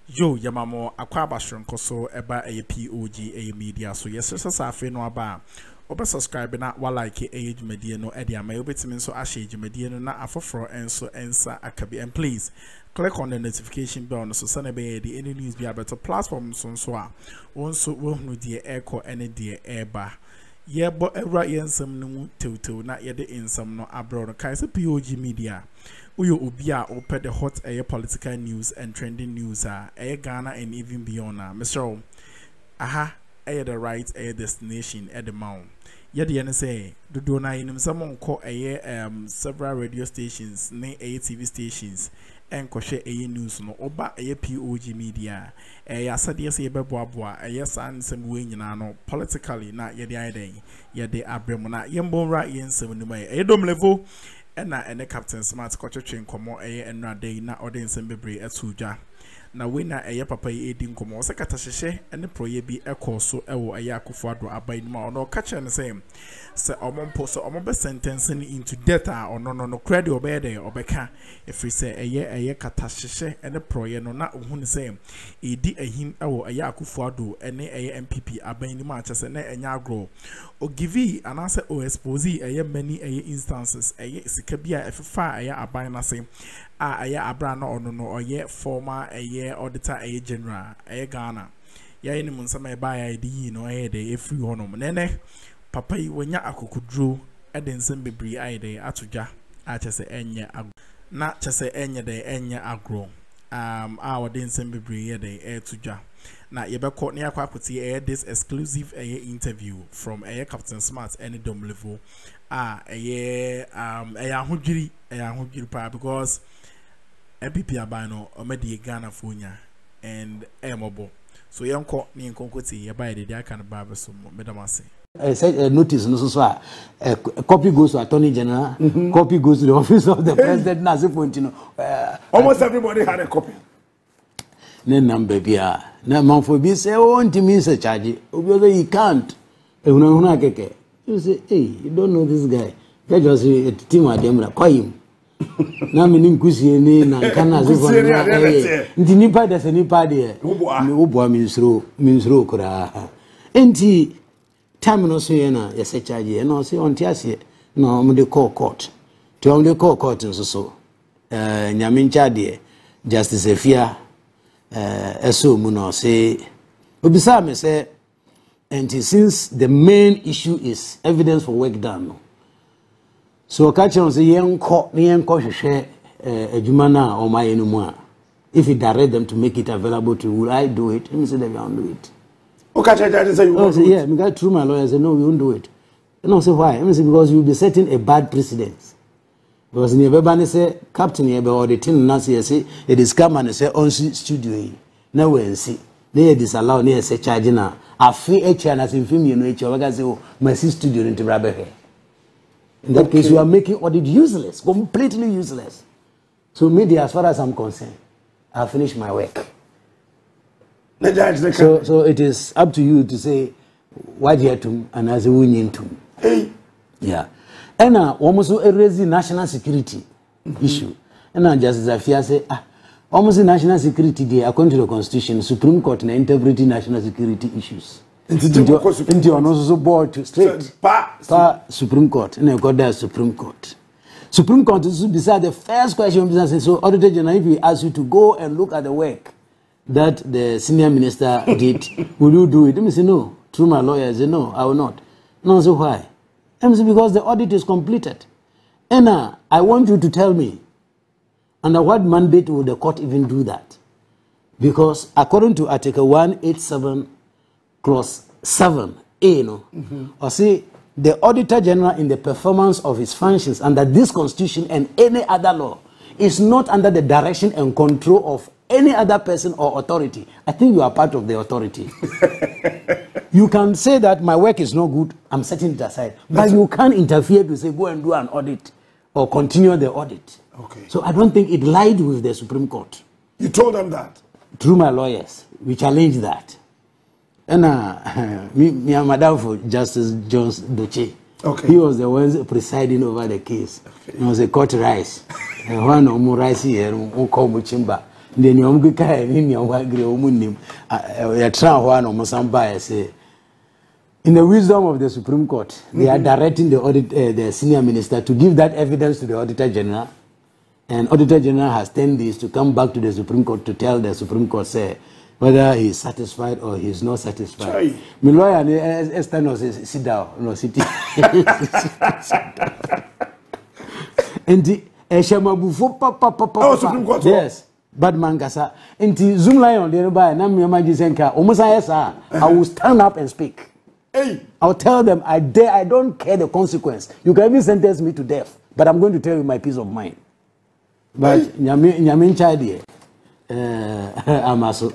Yo, Yamamo, Aquabashron Koso, Eba a POG Media. So, yes, Safi no aba. Oba subscribe na wa like age media no edia ma obetimin so ahage media no na afoforo enso ensa akabi. And please click on the notification bell so send be the any news be about platform so a wonso wo hunu de echo ene de eba ye bo evra yensam no tew na ye de insam no abro no kai se POG Media uyo obi a opɛ the hot political news and trending news Ghana and even beyond Mr. Aha the right destination at the mount. Yet the say do na in someone call several radio stations, TV stations, and share news no oba POG Media. Sadia say beboa yes and some way no politically not yet the idea yet the abremona yembo right yen seven Domelevo and the Captain Smart Coach Como and day na audience and bebre at Suja. Na wina papa edin komo sekata hyehyɛ ene proye bi ekoso ewo Akuffo Addo aban ma ono ka che ne same se omompo so omobe sentence into death no credit obede obeka efri se kata hyehyɛ ene proye no na ohun ne same edi ahim ewo Akuffo Addo ene NPP aban ma che se na enya agro o give anase o expose many instances sika bia effa aban na same abra no ono no oye former auditor general Ghana ya ni munsama eba ya di no de free honom nene papa yi wonya akokudro nsem bebri de atoja a chese enye na chese enye de enye agro wode nsem bebri de etoja na yebekọ ne akwakote this exclusive interview from Captain Smart and Domelevo ahodwiri pa because NPP abano omedi Ghana fonya and emobo so yanko ni nkonkoti ya baide dia kan baba so medamase say notice no so a copy goes to Attorney General, copy goes to the office of the president na se point no almost everybody had a copy ne number bia na manfo bi say o ntimi se charge obi say he can't ehuna akeke you say hey you don't know this guy just say team ademra call him na me nkusie ni na kana se for nti nipa de se nipa de wo boa minsro kura enti time no so ye na ye se charge no se on ti ase no mo de call court to on de call court so nyame ncha de justice efia eso mu no se obisa me say enti since the main issue is evidence for work done no so catch on say yenko hwehwe adwuma na o maye no mu a if you direct them to make it available to you, will I do it? Let me say they won't do it. Okay, say you won't do it. Yeah, me got through my lawyer say no, we won't do it. And I say why? Let me say because you will be setting a bad precedent. Because in everybody say captain here or the thing na say it is come and say on studio na we see they disallow na say charge na afi echa na say film you know echa we ga say oh my studio into brabe here. In that case, you are making audit useless, completely useless. So, media, as far as I'm concerned, I've finished my work. So it is up to you to say what you to and as a winning to. Hey, yeah, and almost raise the national security issue. And just as I say, almost the national security day, according to the Constitution, Supreme Court na interpreting national security issues. Into also board straight Supreme Court and I got there Supreme Court is beside the first question business. So Auditor General, if we ask you to go and look at the work that the senior minister did, will you do it? Let me say no. Through my lawyer, I say no, I will not. No, so why? Let me say because the audit is completed. And I want you to tell me under what mandate will the court even do that? Because according to Article 187 Clause 7A, no, or say the Auditor General in the performance of his functions under this Constitution and any other law is not under the direction and control of any other person or authority. I think you are part of the authority. You can say that my work is not good, I'm setting it aside, but you can't interfere to say go and do an audit or continue the audit. Okay. So I don't think it lied with the Supreme Court. You told them that? Through my lawyers, we challenged that. And me and Madam for Justice Jones Doche. Okay. He was the one presiding over the case. Okay. It was a court rice. And one or more rice here, who call Muchimba. Then you go in your name. You try one say. In the wisdom of the Supreme Court, they are directing the senior minister to give that evidence to the Auditor General, and Auditor General has 10 days to come back to the Supreme Court to tell the Supreme Court say whether he is satisfied or he is not satisfied. My lawyer, Esther, no, sit down, no, sit down. And the Supreme Court. Yes. Bad man kasa. Inti Zoom lion the by na me majisenka. Omusa yesa. I will stand up and speak. Hey. I'll tell them I don't care the consequence. You can even sentence me to death, but I'm going to tell you my peace of mind. But nyame child amaso.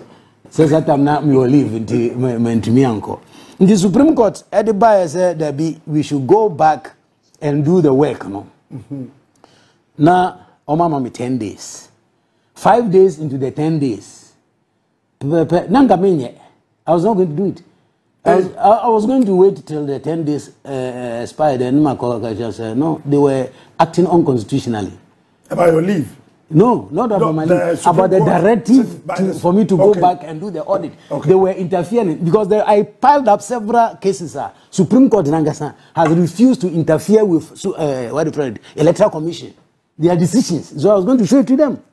Says that I'm not me will leave into me uncle. In the Supreme Court, Edibaya said that we should go back and do the work, no. Now, Omama me 10 days. 5 days into the 10 days. I was not going to do it. I was going to wait till the 10 days expired, and my colleague said, no, they were acting unconstitutionally. About your leave? No, not about my leave. About the directive for me to go back and do the audit. They were interfering because I piled up several cases. Supreme Court in Angasa has refused to interfere with Electoral Commission. Their decisions. So I was going to show it to them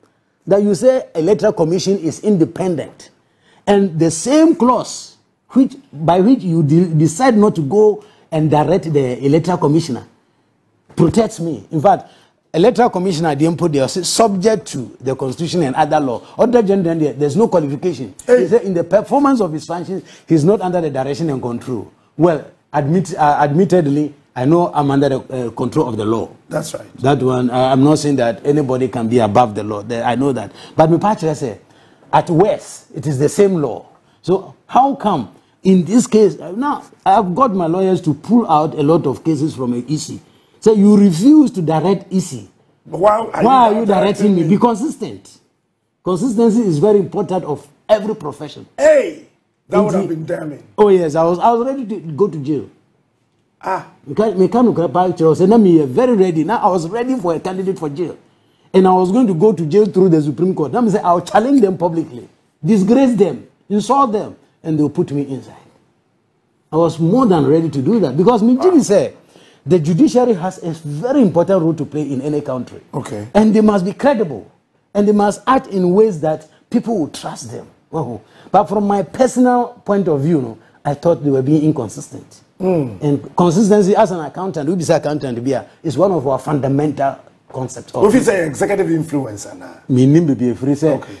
that you say Electoral Commission is independent, and the same clause by which you decide not to go and direct the Electoral Commissioner protects me. In fact, Electoral Commissioner didn't put there subject to the Constitution and other law. Other gender, there's no qualification. He said in the performance of his functions, he's not under the direction and control. Well, admittedly, I know I'm under the control of the law. That's right. That one, I'm not saying that anybody can be above the law. I know that. But my partner say, at worst, it is the same law. So how come in this case, now I've got my lawyers to pull out a lot of cases from an EC. So you refuse to direct EC. Why are you directing me? Be consistent. Consistency is very important of every profession. Hey, that would have been damning. Oh yes, I was ready to go to jail. I was very ready. Now I was ready for a candidate for jail. And I was going to go to jail through the Supreme Court. Now I say I'll challenge them publicly, disgrace them, insult them, and they'll put me inside. I was more than ready to do that because Mijimi said the judiciary has a very important role to play in any country. Okay. And they must be credible. And they must act in ways that people will trust them. But from my personal point of view, I thought they were being inconsistent. And consistency as an accountant, is one of our fundamental concepts. If it's an executive influencer now.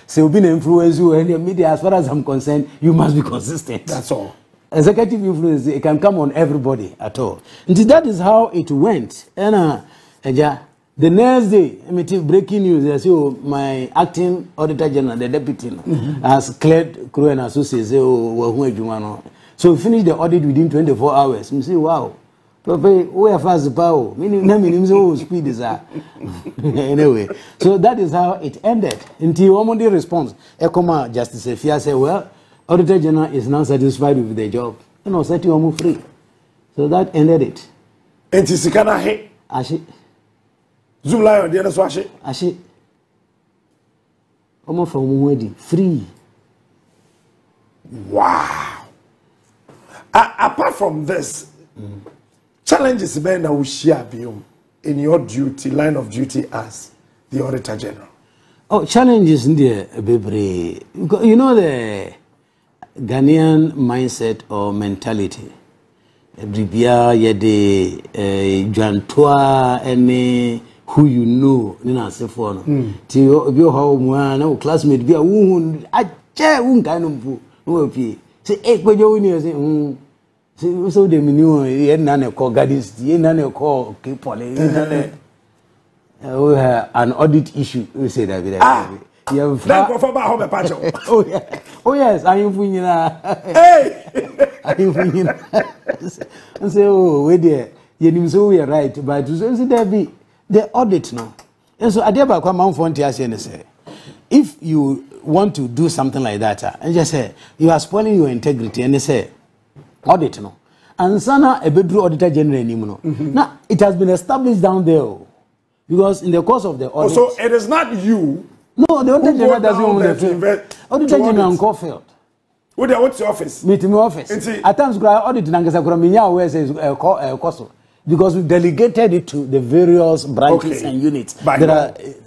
So being an influencer in the media, as far as I'm concerned, you must be consistent. That's all. Executive influence, it can come on everybody at all. And that is how it went. And the next day, breaking news, I say, my acting Auditor General, the deputy, has cleared Coṛṛupt and Associates. So we finished the audit within 24 hours. I say, wow. We are fast power. Speed is anyway, so that is how it ended. Until one day response, Akroma Justice Efia said, well, Auditor General is now satisfied with the job. Set you free. So that ended it. And Tisikana he? Ashi. Zoom lion, the other swashi? Ashi. Almost from wedding. Free. Wow. Apart from this, challenges men that will share in your duty, line of duty as the Auditor General. Oh, challenges in the baby. You know the Ghanaian mindset or mentality. Bribia yede Jantua any who you know nina sefono. Ti obi how na classmate bia wo ache wo nkan no mpu no pie. Say ekwejo woni say so de menu ye na na call gardens ye na na call kipole ye na we have an audit issue we say that you have oh yes I am funyina hey I am funyina and say oh we there you nim so we are right but to say there be the audit now and so adeba kwa manfo ntia say say if you want to do something like that and just say you are spoiling your integrity and they say audit no and sana a bedroom Auditor General anymore. Now it has been established down there because in the course of the audit. So it is not you No, the Auditor General doesn't own the field. Auditor General on Coṛṛupt. What's your office? Meeting office. At times, audit Nangasa Kuraminya where says cost because we delegated it to the various branches and units.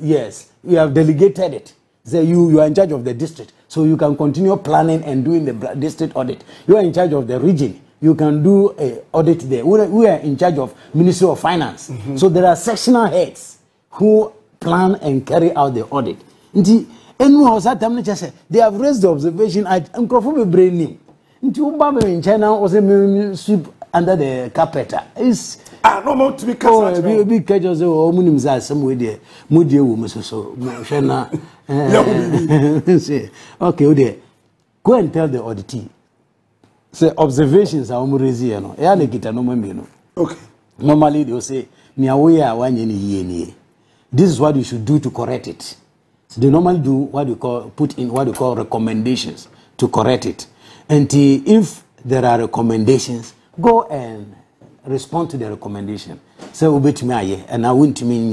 Yes, we have delegated it. So you are in charge of the district, so you can continue planning and doing the district audit. You are in charge of the region. You can do a audit there. We are in charge of Ministry of Finance. So there are sectional heads who plan and carry out the audit. They have raised the observation at Akuffo brain name. In China was a sweep under the carpet. It's no more to be cast. Big cages ormunims are somewhere there. Mudia woman so okay, go and tell the auditee. Say observations are already okay. Normally they will say, this is what you should do to correct it. So they normally do what you call recommendations to correct it. And if there are recommendations, go and respond to the recommendation. Say and I wouldn't mean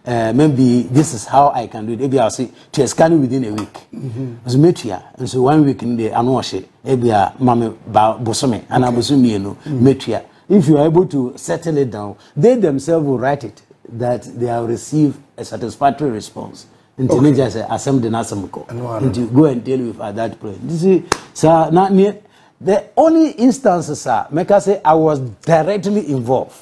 maybe this is how I can do it. Maybe I'll say to scan within a week. And so 1 week in the anwash, maybe mame bosome and abosumi no metria. If you are able to settle it down, they themselves will write it that they have received a satisfactory response. And to me, just assemble and to go and deal with at that point. You see, sir, not near the only instances, sir, make us say I was directly involved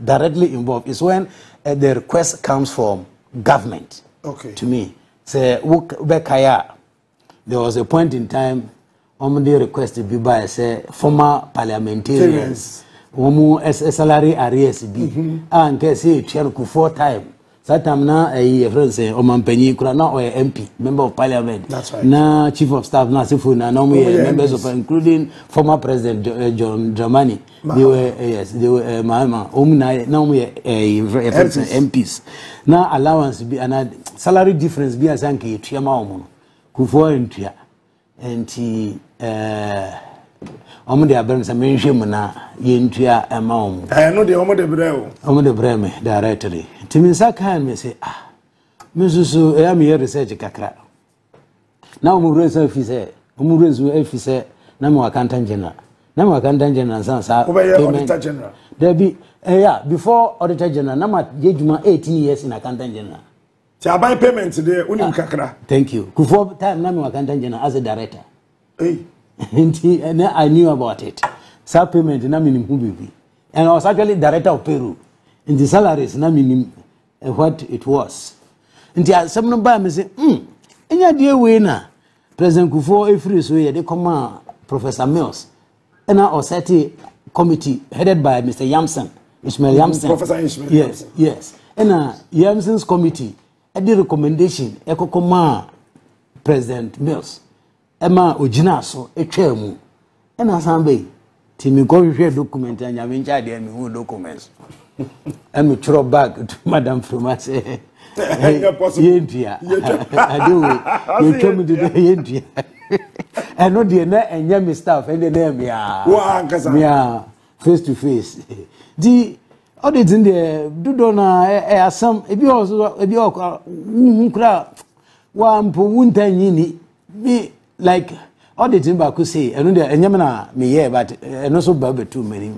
is when the request comes from government. Okay. To me, say there was a point in time the request to be by say former parliamentarians. Salary arrears be and can say Akuffo time. That time now a friend say Omampenyi kura na or MP member of parliament. That's right. Na chief of staff na sifu na members of including former president John Dramani. They were Mahama. Now we MPs. Now allowance be and salary difference be as anki triama omo. Kufuor entria enti de abem sa menhwem na yentua ema omo. No de omo de breo. Omo de breme directly. Timinsa kan me say mesusu e am here research kakra. Na omo research officer na mo accountant general. Na mo accountant general sa auditor general. There be before auditor general na ma jejuma 18 years in accountant general. So I buy payment today unim kakra. Thank you. Before time na mo accountant general as a director. Hey. And I knew about it. Sa payment na minim hu bibi. And I was actually director of payroll. In the salaries na minim what it was. Nti some no buy me say, enya die we na President Akuffo efiri so ye de come Professor Mills. And our SETI committee headed by Mr. Ishmael Yamson. Professor Ishmael. Yes. And Yamson's committee at the recommendation ekokoma President Mills. Emma Ojina so etwemu. And asambe timi go hwe document anya me ncha de me hu documents. And me throw back to Madam Fromase. Yentia. You told me to yentia. I know the na enya me staff and the name ya face to face. The audit in the do na some ebi kra wa mpo wunta nyini be like auditing back say and the enya na me here but no so bad too many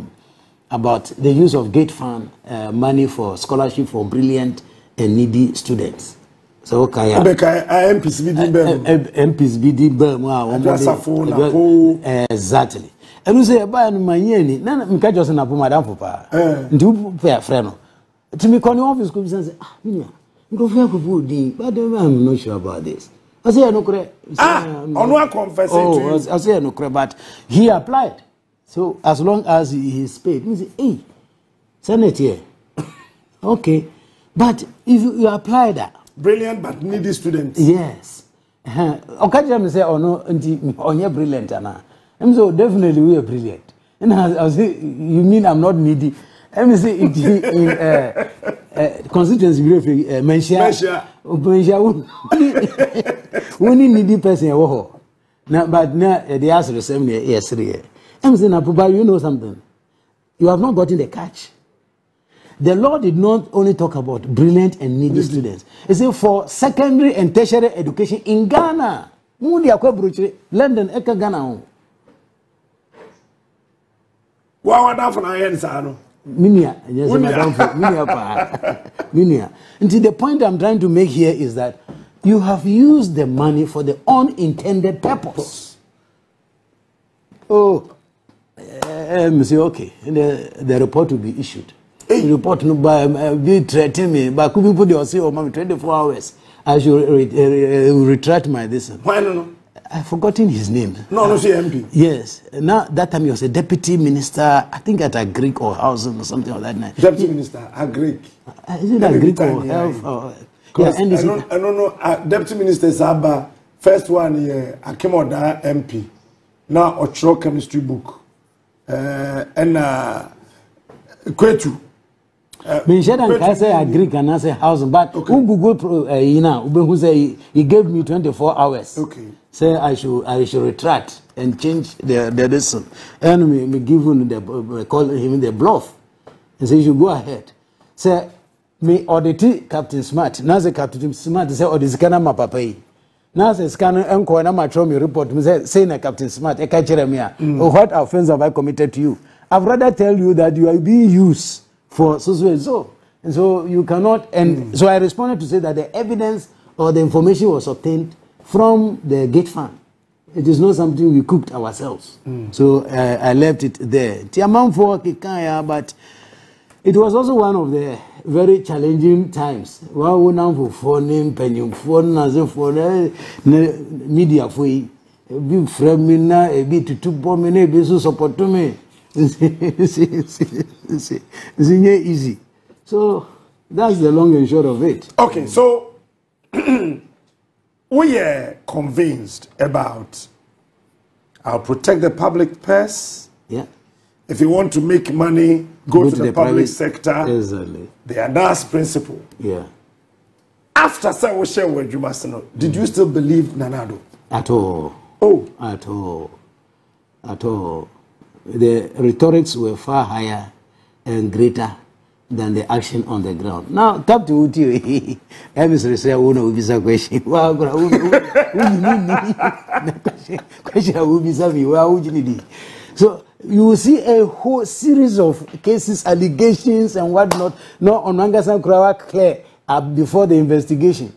about the use of gate fund money for scholarship for brilliant and needy students. So okay, MPs BD exactly. And you say buy no manyeni na me just na madam papa ndu pay friend no to me come office come say me go fear Akuffo din but I'm not sure about this. I say no kre onu confess to you. I say no kre but he applied. So as long as he is paid, he say hey Senate here. Okay. But if you apply that brilliant but needy students. Yes. Okay, me say no onye brilliant ana. So definitely we are brilliant. And I say you mean I'm not needy. Let me say in constituency mention only needy person now but now they ask the same yes. I'm saying you know something. You have not gotten the catch. the law did not only talk about brilliant and needy students. It said for secondary and tertiary education in Ghana. London, Eka Ghana. Minia, yes, Minia. Until the point I'm trying to make here is that you have used the money for the unintended purpose. Oh, say okay, the report will be issued. The report no by be threatening me, but could people they say, oh, ma'am, 24 hours. I should retract my this. Why no? I've forgotten his name. No, she MP. Yes. Now that time he was a deputy minister, I think at a Greek or housing or something of that night. Deputy minister, a Greek. Is it a Greek or health? Yeah, and I don't know. Deputy minister Saba, first one here, Akroma MP. Now Ochro chemistry book. And Kwetu. I say a Greek and I say housing, but who Google you know who say he gave me 24 hours. Okay. Say I should retract and change the lesson. And me give him the call him the bluff. And say you should go ahead. Say me audit Captain Smart. Now say Captain Smart say audit scanner ma papa. Now say scanner enko na ma throw me report. Me say na Captain Smart e ka kire me a. What offense have I committed to you? I'd rather tell you that you are being used for so. And so you cannot, and so I responded to say that the evidence or the information was obtained from the gate fund. It is not something we cooked ourselves. So I left it there. But it was also one of the very challenging times. Media for be framing a bit to 2 minutes support to me. It's easy. So that's the long and short of it. Okay, so we are convinced about I'll protect the public purse. Yeah. If you want to make money, go to the public sector. Exactly. The Addo's principle. Yeah. After we share with you, did you still believe Nanado? At all. Oh. At all. At all. The rhetorics were far higher and greater than the action on the ground. Now, Captain Uti, Emisary say, "Who will be some question? Well, question will be something. Well, would you need?" So you will see a whole series of cases, allegations, and whatnot. No, on Mangasan Cṛash clear before the investigation.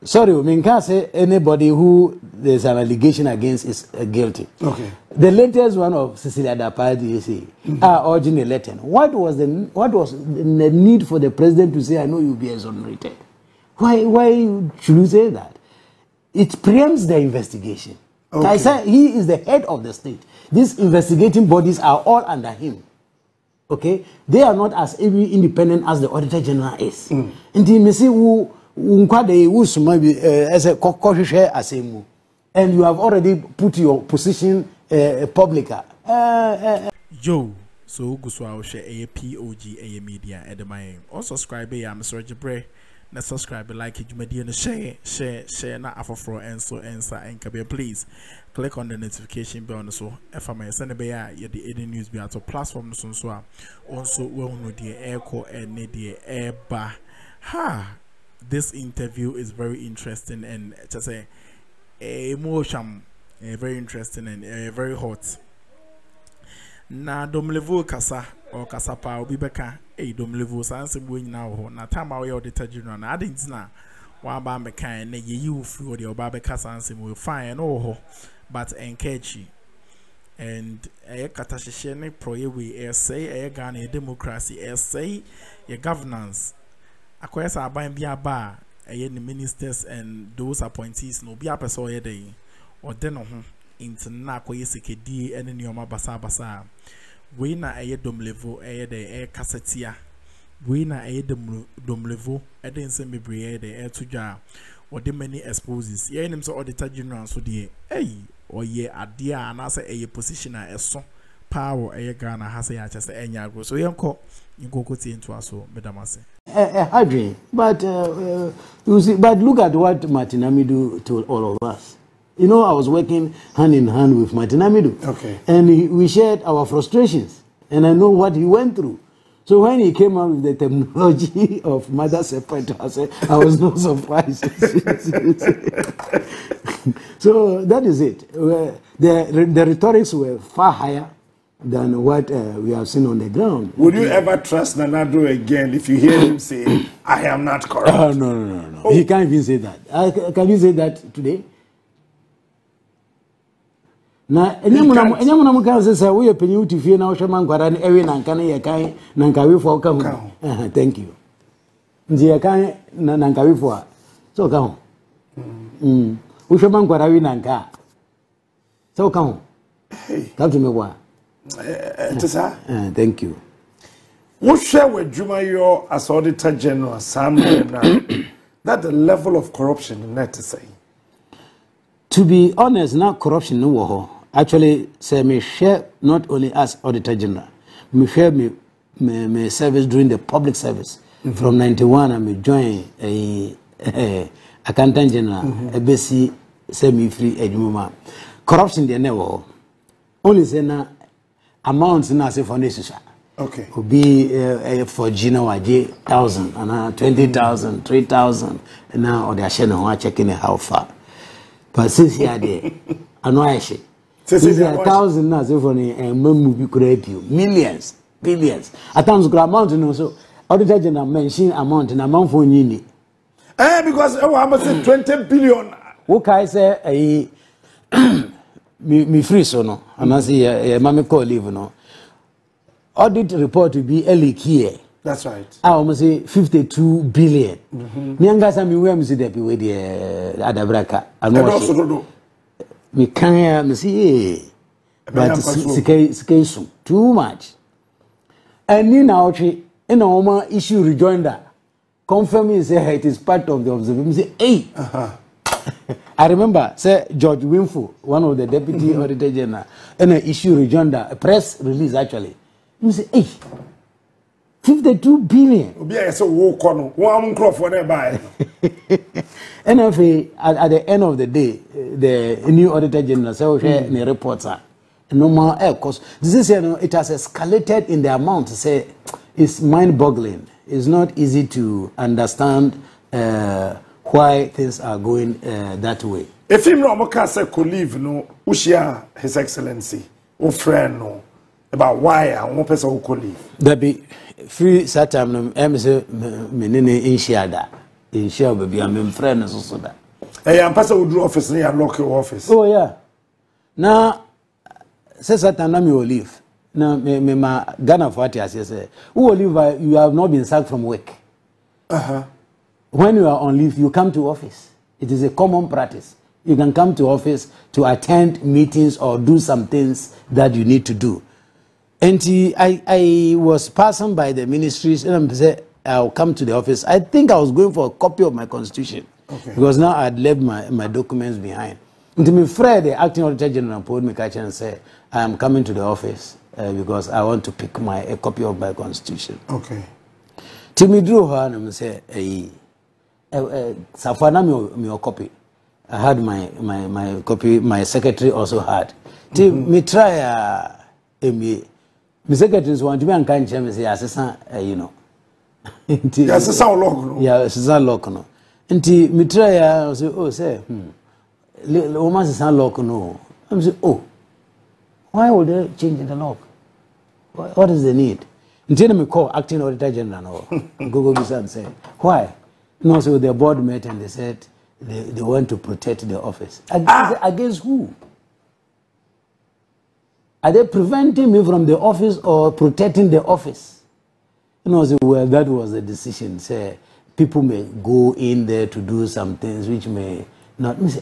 Sorry, I mean, can't say anybody who there's an allegation against is guilty. Okay. The latest one of Cecilia Dapadi, you see, urging a letter. What was the need for the president to say, "I know you'll be exonerated"? Why should you say that? It preempts the investigation. Okay. I said he is the head of the state. These investigating bodies are all under him. Okay, they are not as independent as the Auditor General is. And you see who. And you have already put your position public. Yo, so go so share a POG Media at the mind. Also subscribe ya Mr. Jebre. Na subscribe, like it, media, and share na afro and so answer and kabir. Please click on the notification bell so if I send a bear the AD news be to platform so also well no the echo and the air bar. Ha. This interview is very interesting and just a emotion, very interesting and very hot. Na Domelevo kasa or kasapa obi beka Domelevo sanse bu nyina na time awe auditor general na adintina wa ba meka na yeyi ufu the oba beka sanse mu fine no ho but enkechi and katasheshe ne proyewe say Ghana democracy say your governance akwesa aban bia ba the ministers and those appointees no bia person o yede o de no ho intina akoye sekedi ene nioma basa we na Domelevo de kasetia we na Domelevo de nsem bebre de tudwa o de many exposes ye nim so auditor general so de o ye ade a na say position a eso power Ghana has ya chese enya agro so yenko ti into aso medamase but you see, but look at what Martin Amidu told all of us. You know, I was working hand in hand with Martin Amidu. Okay. And we shared our frustrations. And I know what he went through. So when he came up with the terminology of mother separator, I was not surprised. So that is it. The rhetorics were far higher than what we have seen on the ground. Would you ever trust Addo again if you hear him say, I am not corrupt? No. Oh. He can't even say that. Can you say that today? Na enyamuna muka sesa we penyu tifie na ohwe mankwara na ewe na nka na ye kan na nka wefo ka ho. Thank you. Nzi ye kan na nka wefo a so ka ho. Ohwe mankwara we na nka. So ka ho. Come to me wa. Thank you. What share with Jumayo as Auditor General Sam that the level of corruption in that to say? To be honest, not corruption no war. Actually, say me share not only as Auditor General, me share me service during the public service. From 91, I me join a Accountant General, a BC semi-free edumuma. Corruption there never. Only say na amounts na say for necessary. Okay. Could be for Gina Waje 1,000 and 20,000, 3,000, and now or they are checking how far. But since you are there, I know I say. Since you are 1,000 now, so for me, create you millions, billions. At times, the amount you know so. Auditor General mention amount and amount for Nini. Because I must say 20 billion. What can I say? Me free so no. And I say, Mammy call leave no. Audit report to be early here. That's right. I almost say 52 billion. Me anga sa mi we am see the be the adabraka. I know. Me can me see but scarce too much. And ni na ochi in a issue rejoinder. Confirming say it is part of the observation. Say hey. I remember say George Winfo, one of the deputy auditor general, in an issue rejoinder, a press release actually. You say, hey, 52 billion. NFA, at the end of the day, the new auditor general said, the reporter, normal air cost. This is, it has escalated in the amount. Say, it's mind-boggling. It's not easy to understand why things are going that way. If him no say could leave, no, Ushia, His Excellency, or friend, no. About why I want person who could leave. There be free Saturn, say, menene in share in share baby, I'm friend and so that. Hey, I'm person who do office near local office. Oh, yeah. Now, say Saturn, you will leave. Now, me ma Ghana for what I say, who will leave? You have not been sacked from work. When you are on leave, you come to office. It is a common practice. You can come to office to attend meetings or do some things that you need to do. And I was passing by the ministries and I said, I'll come to the office. I think I was going for a copy of my constitution. Okay. Because now I'd left my documents behind. And to me, Fred, the acting auditor general, pulled me and said, I am coming to the office because I want to pick a copy of my constitution. Okay. To me, drew her and said, Safana, me copy. I had my copy, my secretary also had. To me try my secretaries want to be unconscious and say, assistant, you know. Yes, it's our local. Yeah, it's a local. And me try, I say, oh, say, almost is not local. No. I'm saying, oh, why would they change the lock? What is the need? Until me call acting auditor general or Google this and say, why? No, so the board met and they said they want to protect the office. Against who? Are they preventing me from the office or protecting the office? You know, so, well, that was the decision. Say, people may go in there to do some things which may not. Say,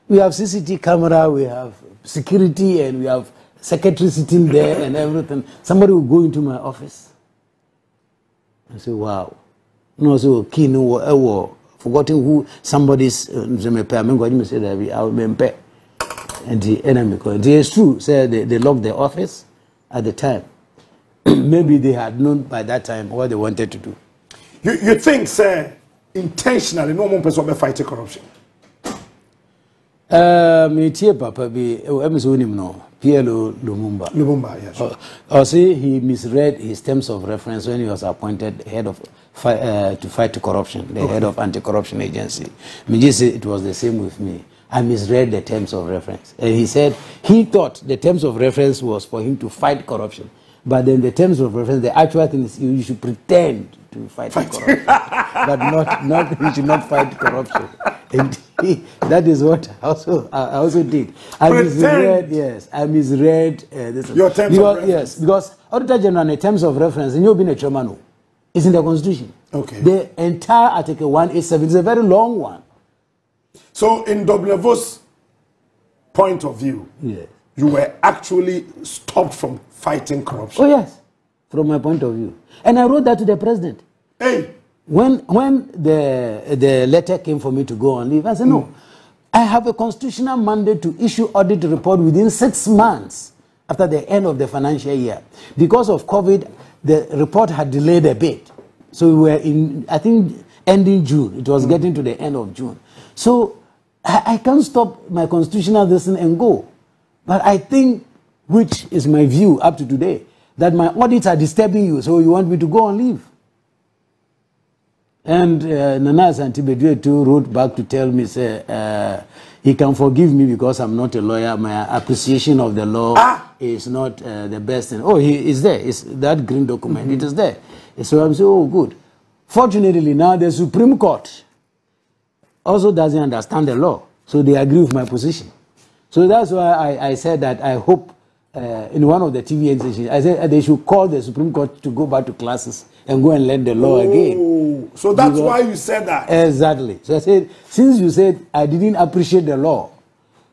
we have CCTV camera, we have security, and we have secretary sitting there and everything. Somebody will go into my office. I say, wow. No, so key forgetting who somebody's me say that I will pay. And the enemy, it is true, say they locked the office at the time. Maybe they had known by that time what they wanted to do. You think, sir, intentionally, no one person will fight corruption? Me tie papa bi emisunim no PLO Lumumba. Lumumba, yes. Or see, he misread his terms of reference when he was appointed head of to fight corruption, the head of anti-corruption agency. Me just say it was the same with me. I misread the terms of reference, and he said he thought the terms of reference was for him to fight corruption, but then the terms of reference, the actual thing is you should pretend to fight corruption, but not you should not fight corruption. And that is what I also did. I misread this. Your terms of reference. Yes, because Auditor General in terms of reference, and you've been a chairman, it's in the Constitution. Okay. The entire Article 187 is a very long one. So, in Domelevo's point of view, yes, you were actually stopped from fighting corruption. Oh yes, from my point of view, and I wrote that to the president. Hey. When the letter came for me to go on leave, I said, no, I have a constitutional mandate to issue audit report within 6 months after the end of the financial year. Because of COVID, the report had delayed a bit. So we were in, I think, ending June. It was getting to the end of June. So I can't stop my constitutional lesson and go. But I think, which is my view up to today, that my audits are disturbing you, so you want me to go on leave. And Nana Santibedwe too wrote back to tell me, say, he can forgive me because I'm not a lawyer. My appreciation of the law is not the best thing. Oh, he is there. It's that green document. It is there. So I'm saying, oh, good. Fortunately, now the Supreme Court also doesn't understand the law. So they agree with my position. So that's why I said that I hope in one of the TV stations, I said they should call the Supreme Court to go back to classes and go and learn the law again. So that's why you said that? Exactly. So I said, since you said I didn't appreciate the law,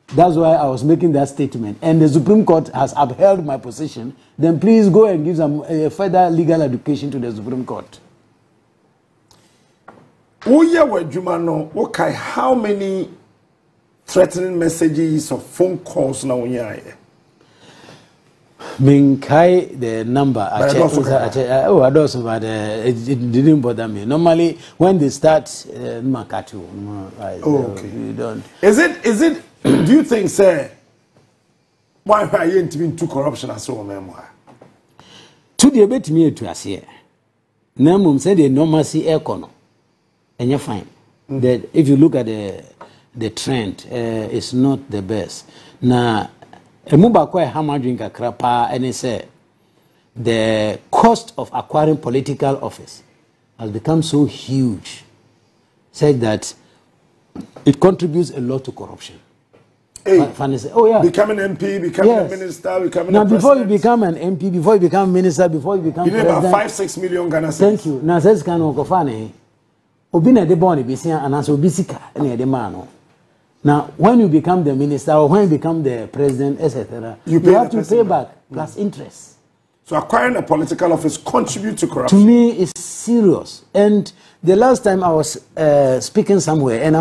that's why I was making that statement. And the Supreme Court has upheld my position, then please go and give some further legal education to the Supreme Court. Okay, how many threatening messages or phone calls now? Minkai the number Addo, but it didn't bother me. Normally when they start Makatu, you don't. Is it do you think, sir, why are you into corruption as well, memoir? To the bit me to us here. Namum said the normalcy econo. And you're fine. That if you look at the trend, it's not the best. Now Emubakwa Hama drink a crapa and he said the cost of acquiring political office has become so huge, said that it contributes a lot to corruption. Hey, say, oh yeah, becoming MP, becoming a minister, becoming now a before president. you become an MP, before you become minister, before you become president, about 5-6 million Ghana cedis. Thank you. Now says can okofane obina de boni bisia and as obisika na de man. Now, when you become the minister or when you become the president, etc., you have to pay back plus interest. So acquiring a political office contributes to corruption. To me, it's serious. And the last time I was speaking somewhere, and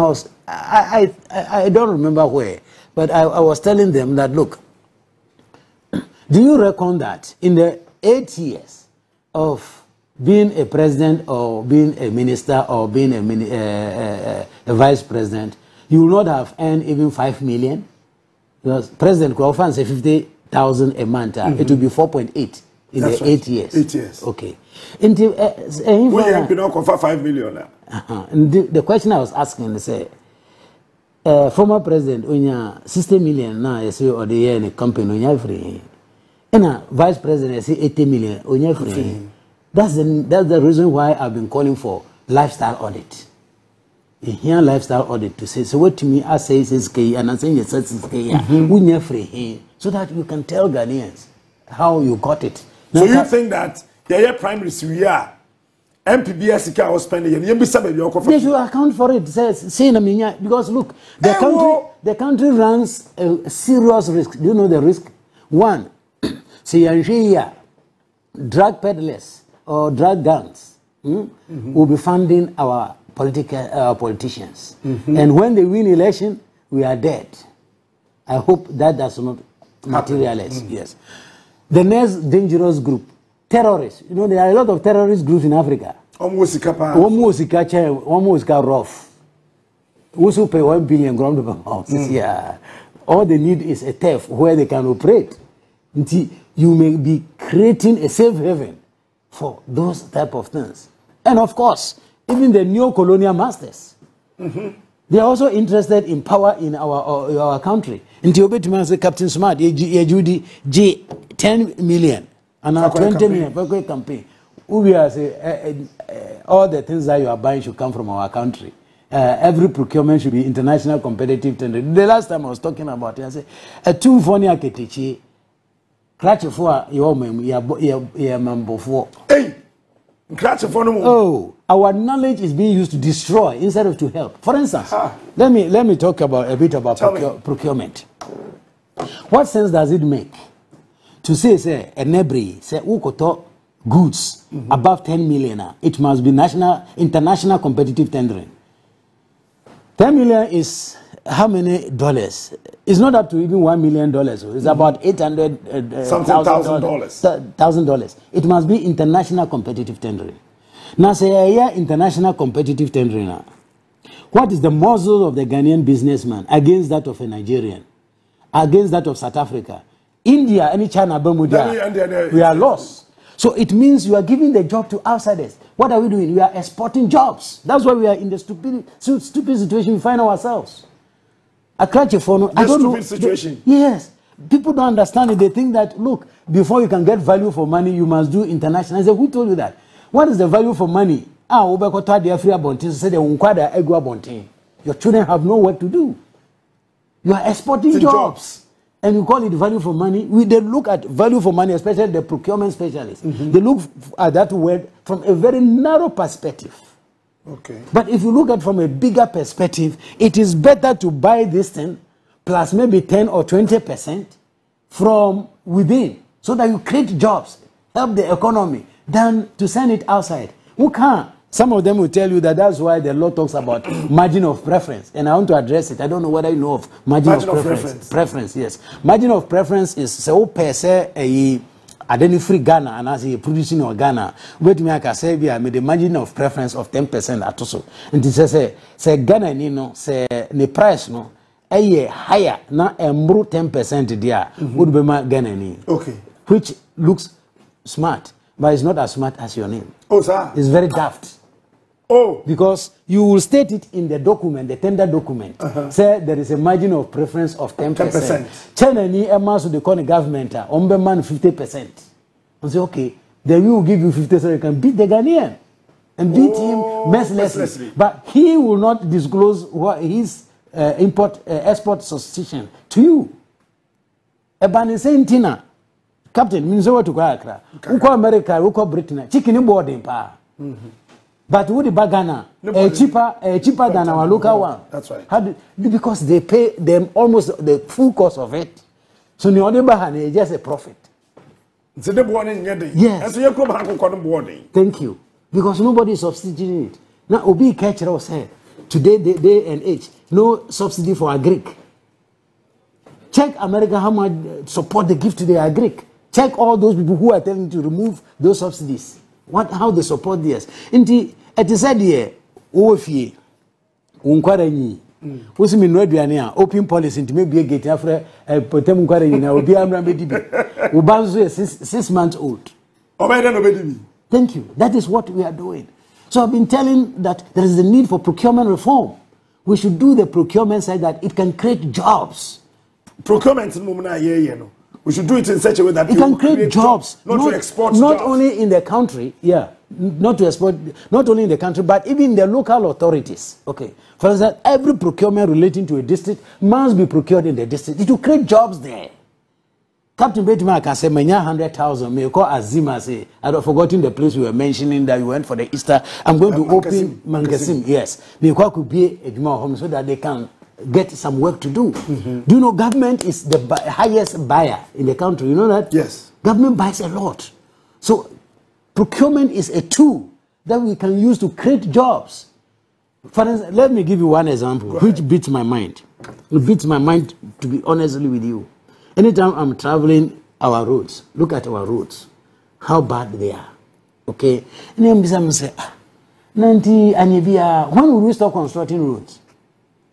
I don't remember where, but I was telling them that, look, do you reckon that in the 8 years of being a president or being a minister or being a vice president, you will not have earned even 5 million? Because President Coṛṛupt said 50,000 a month. It will be 4.8 in the 8 years. 8 years. Okay. We have been offered 5 million. And the question I was asking is, former president, onya 60 million now, you say, or the year in a company, onya free. And a vice president, you say 80 million, onya free. That's the reason why I've been calling for lifestyle audit. Here lifestyle audit to say, so what to me I say is K and I say yes is K we free so that you can tell Ghanaians how you got it. So you think that the primary are MPBS was spending they should account for it. Say because look, the country runs a serious risk. Do you know the risk? One, see drug peddlers or drug gangs will be funding our politicians. And when they win election, we are dead. I hope that does not materialize. Yes. The next dangerous group, terrorists. You know, there are a lot of terrorist groups in Africa. Almost rough. also pay 1 billion ground per house. Yeah. All they need is a turf where they can operate. Until you may be creating a safe haven for those type of things. And of course, even the neo-colonial masters, they are also interested in power in our country. Until you say Captain Smart, Judy, 10 million and 20 million for a campaign. We are saying all the things that you are buying should come from our country. Every procurement should be international competitive tender. The last time I was talking about it, I said, a 2 for Ketichi, Cṛash for your member for. Hey, Cṛash for no. Oh, our knowledge is being used to destroy instead of to help. For instance, let me talk about a bit about procurement. What sense does it make to say a nebri say ukoto goods above 10 million? It must be international competitive tendering. 10 million is how many dollars? It's not up to even $1 million. It's about $800,000. It must be international competitive tendering. Now, say international competitive tendering. What is the muzzle of the Ghanaian businessman against that of a Nigerian, against that of South Africa, India, any China, Bermuda? We are lost. So it means you are giving the job to outsiders. What are we doing? We are exporting jobs. That's why we are in the stupid situation we find ourselves. I don't know. Situation. Yes. People don't understand it. They think that, look, before you can get value for money, you must do international. I said, who told you that? What is the value for money? Your children have no work to do. You are exporting jobs. And you call it value for money. They look at value for money, especially the procurement specialists. They look at that word from a very narrow perspective. Okay. But if you look at from a bigger perspective, it is better to buy this thing plus maybe 10 or 20% from within so that you create jobs, help the economy, than to send it outside. Who can't? Some of them will tell you that that's why the law talks about margin of preference. And I want to address it. I don't know whether you know of margin of preference. Preference, yes. Margin of preference is so per se a free Ghana and as a producing or Ghana. Wait me, I can say I made a margin of preference of 10% at also. And it says say Ghana say the price no a year higher na a 10% there would be my Ghana. Okay. Which looks smart, but it's not as smart as your name. Oh, sir. It's very daft. Oh. Because you will state it in the document, the tender document. Say there is a margin of preference of 10%. China ni emas to the corner government, man 50%. And say, okay, then we will give you 50 so you can beat the Ghanaian. And beat him mercilessly. But he will not disclose what his export substitution to you. Ebani Saintina, Captain, means over to Accra. Uko America, Uko Britain, chicken boarding power. But would the Bagana cheaper than our local one? That's right. Because they pay them almost the full cost of it. So the only Bahani is just a profit. Yes. Thank you. Because nobody is subsidizing it. Now Obi Ketchero said today day and age, no subsidy for agric. Check America how much support they give to the agric. Check all those people who are telling to remove those subsidies. How they support this. Inti it is said here, Ofie, Unkwarani, who's in Reduania, open policy to maybe a gate after a Potem Quarani, will be a Ramedibi. Ubanzo is 6 months old. Thank you. That is what we are doing. So I've been telling that there is a need for procurement reform. We should do the procurement side that it can create jobs. Procurement, we should do it in such a way that it can create jobs, not to export not jobs. Only in the country, not to export, not only in the country, but even in the local authorities. Okay, for example, every procurement relating to a district must be procured in the district. It will create jobs there. Captain Betima can say, "Many 100,000." May call Azima say, "I've forgotten the place we were mentioning that you went for the Easter. I'm going to open Mangasim." Yes, because could be a home so that they can get some work to do. Do you know government is the highest buyer in the country? You know that? Yes. Government buys a lot. So procurement is a tool that we can use to create jobs. For instance, let me give you one example which beats my mind. It beats my mind, to be honestly with you. Anytime I'm traveling our roads, look at our roads, how bad they are. Okay? And then some say, when will we stop constructing roads?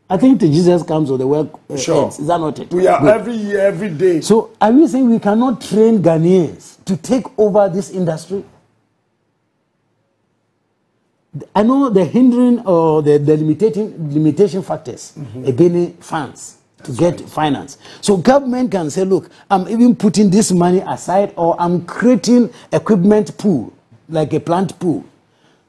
I think till Jesus comes or the work sure. ends. Is that not it? We are Good. every year, every day. So are we saying we cannot train Ghanaians to take over this industry? I know the hindering or the limitation factors, being funds to get finance. So government can say, look, I'm even putting this money aside, or I'm creating equipment pool, like a plant pool.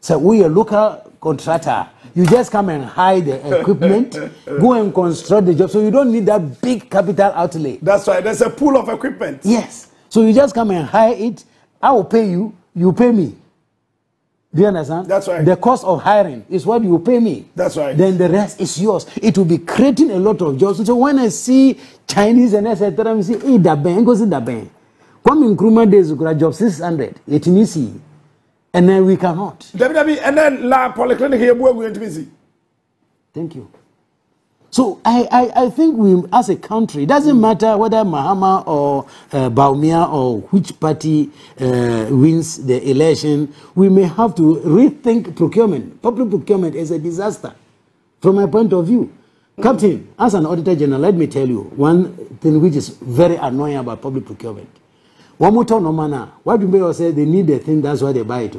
So we a local contractor, you just come and hire the equipment, go and construct the job. So you don't need that big capital outlay. That's right. There's a pool of equipment. Yes. So you just come and hire it. I will pay you. You pay me. Do you understand? That's right. The cost of hiring is what you pay me. That's right. Then the rest is yours. It will be creating a lot of jobs. So when I see Chinese and etc., I say, hey, that bank goes in the bank. Come in Nkrumah days, we could job 600. It means and then we cannot. And then la polyclinic here, we're going to be see. Thank you. So I think we, as a country, it doesn't matter whether Mahama or Bawumia or which party wins the election, we may have to rethink procurement. Public procurement is a disaster from my point of view. Captain, as an Auditor General, let me tell you one thing which is very annoying about public procurement. One more time, no manner. What do people say? They need the thing, that's why they buy it.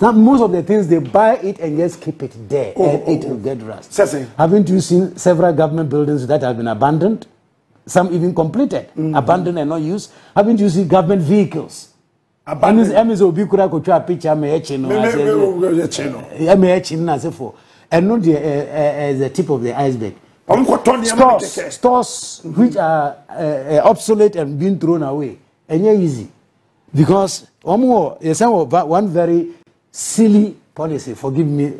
Most of the things, they buy it and just keep it there and it will get rust. Haven't you seen several government buildings that have been abandoned? Some even completed, abandoned and not used. Haven't you seen government vehicles? Abandoned. And not the tip of the iceberg. Stores which are obsolete and being thrown away. And yeah, easy. Because one very silly policy, forgive me.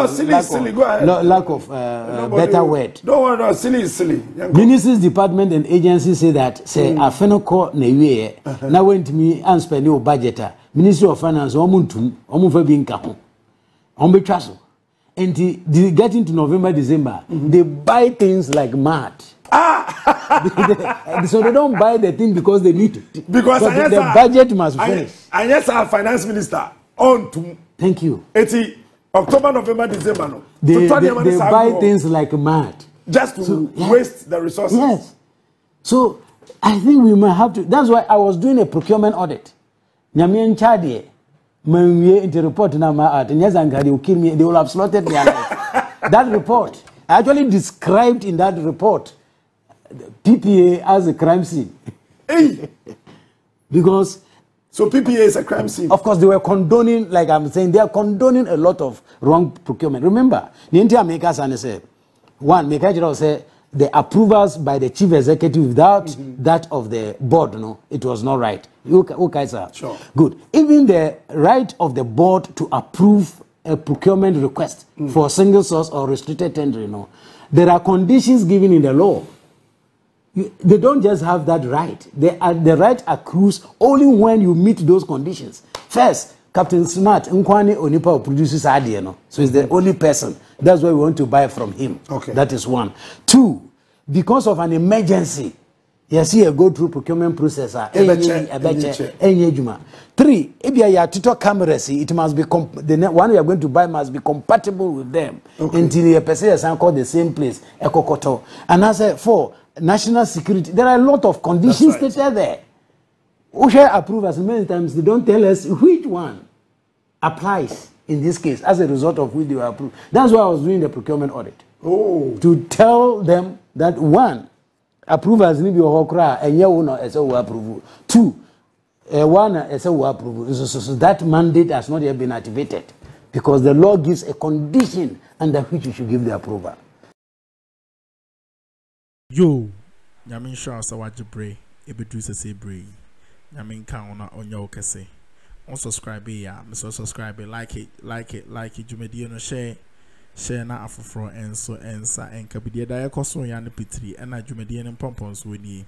Silly, go ahead. Lack of better word. Don't worry, no, silly is silly. Ministries, department, and agencies say that, say, I finna call Newe, now went to me and spend your budget. Ministry of Finance, Omunfa being Kaho, Ombe Trasso. And getting to November, December, they buy things like mad. So they don't buy the thing because they need it. Because the budget must finish. And yes, our finance minister on to. Thank you. 80 October, November, December. No. They buy things like mad. Just to waste the resources. Yes. So I think we might have to. That's why I was doing a procurement audit. Nyamian Chadie, when we into report now my art, and yes, they will kill me. They will have slaughtered me. That report, I actually described in that report PPA as a crime scene. Hey. Because so PPA is a crime scene. Of course, they were condoning, like I'm saying, they are condoning a lot of wrong procurement. Remember, the India makers and say, one, Mekajiro say the approvals by the chief executive without that of the board, no, it was not right. Okay, sir. Sure. Good. Even the right of the board to approve a procurement request for single source or restricted tender, you know, there are conditions given in the law. They don't just have that right. The right accrues only when you meet those conditions. First, Captain Smart, Nkwani Onipa produces idea, no? So he's the only person. That's why we want to buy from him. Okay. That is one. Two, because of an emergency, you see a go through procurement process. Three, if you are to cameras, it must be the one you are going to buy must be compatible with them. Okay. Until you person called the same place, Ekokoto. And I said, four, national security. There are a lot of conditions that are there. OSHA approvers many times they don't tell us which one applies in this case as a result of which they were approved. That's why I was doing the procurement audit. Oh. To tell them that one, approvers need to be Hokra and Yawuna as a approval. Two, one as a approval. So that mandate has not yet been activated because the law gives a condition under which you should give the approval. Yo, Yamin Shaw Sawajibre, Ebedusa Sebre, Yamin Kauna on your kese. On subscribe, Mr. Subscribe, like it, Jumedia no share na afro and so ensa and Kabidia Diacoso Yan Pitri, and I Jumedian and Pompons with ye.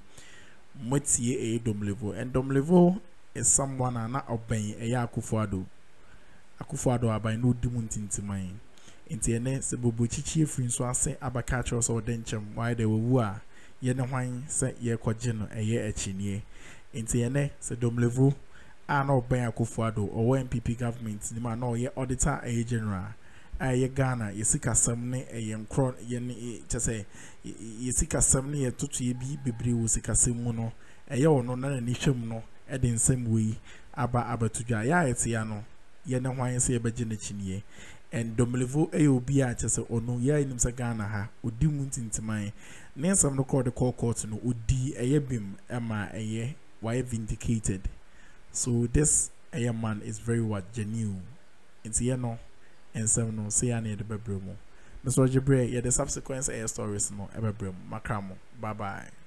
Motie a Domelevo, and Domelevo is someone not obeying a Akuffo. Akuffo by no dimuntin to mine. Intiene se bobuchichi free so ase abakacho so denchem why they were ye ne hwan se ye kwaje no eye achinie intiene se Domelevo a no ben Akuffo or NPP government ni ma no ye auditor a general aye Ghana yesika samne eye nkron ye ne say yesika samne ye tutu ye bi bebre wo sika semu no eye ono na ni hwem no e de nsem wei aba abatudwa ya ete ya no ye ne hwan se ye beje na chinie and Domelevo obi a say ono ya enim se Ghana ha odi mu ntintiman ne nsam no call the court no odi eye bim ema eye why vindicated. So this man is very genuine. It's here no and some no say I need the bedroom. Mr. Jibre, yeah, the subsequent air stories no ever bring Makramo. Bye bye.